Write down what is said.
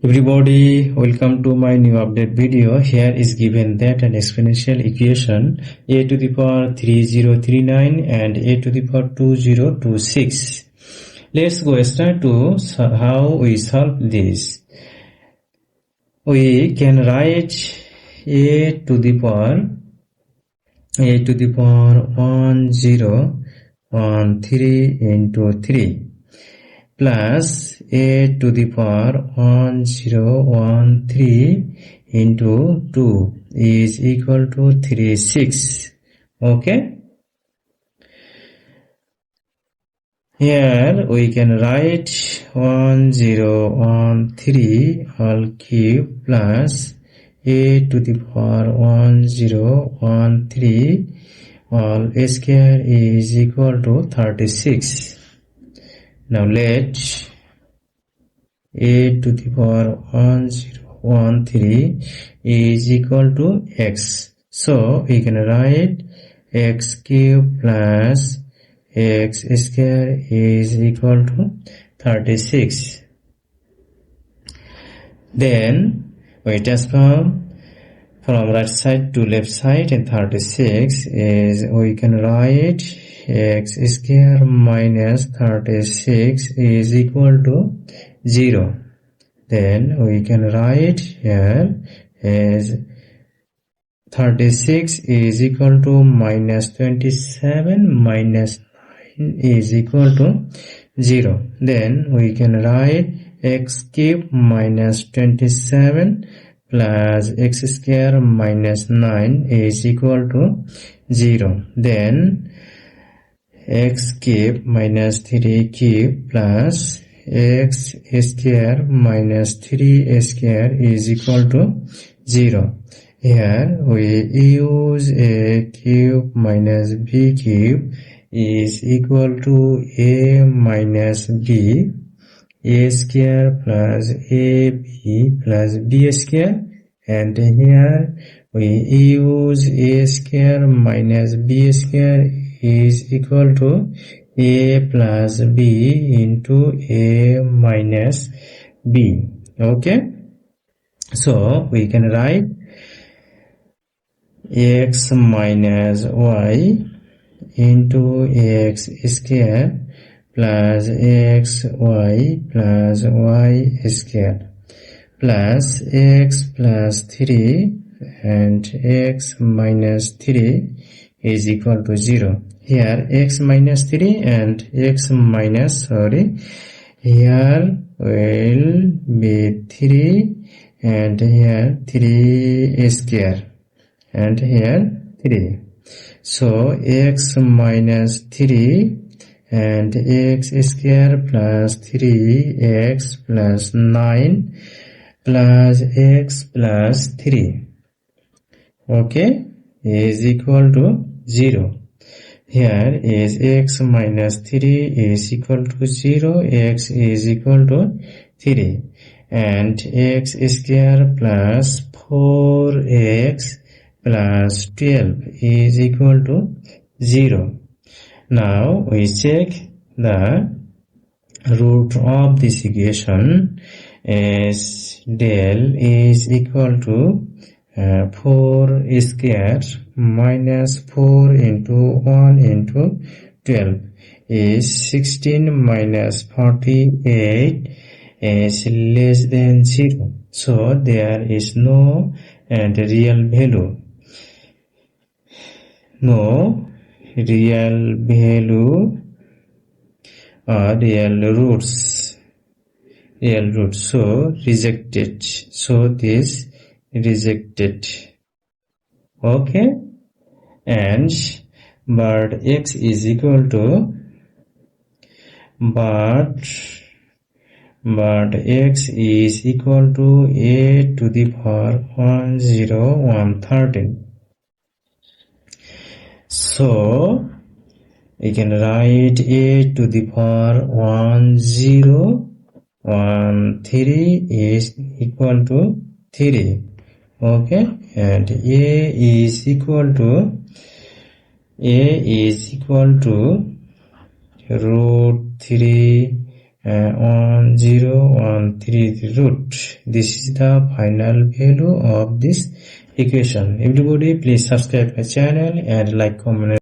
Everybody, welcome to my new update video. Here is given that an exponential equation a to the power 3039 and a to the power 2026. Let's go start to how we solve this. We can write a to the power 1013 into 3 plus a to the power 1013 into 2 is equal to 36. Okay. Here we can write 1013 all cube plus a to the power 1013 all square is equal to 36. Now let a to the power 1013 is equal to x. So we can write x cube plus x square is equal to 36. Then we transform from right side to left side, and 36 is we can write x square minus 36 is equal to 0. Then we can write here as 36 is equal to minus 27 minus 9 is equal to 0. Then we can write x cube minus 27 plus x square minus 9 is equal to 0. Then x cube minus 3 cube plus x square minus 3 square is equal to 0. Here we use a cube minus b cube is equal to a minus b, a square plus ab plus b square, and here we use a square minus b square is equal to a plus b into a minus b. Okay, so we can write x minus y into x square plus xy plus y square plus x plus 3 and x minus 3 is equal to 0. Here x minus 3 and x minus here will be 3 and here 3 square and here 3. So x minus 3 and x square plus 3x plus 9 plus x plus 3, okay, is equal to 0. Here is x minus 3 is equal to 0, x is equal to 3, and x square plus 4x plus 12 is equal to 0. Now we check the root of this equation as del is equal to 4 square minus 4 into 1 into 12 is 16 minus 48 is less than 0. So there is no real value. No real value or real roots. So rejected. So this rejected. Okay, and but x is equal to but x is equal to a to the power 1013. So we can write a to the power 1013 is equal to 3. Okay, and a is equal to root 3 1013 root. This is the final value of this equation. Everybody please subscribe my channel and like, comment.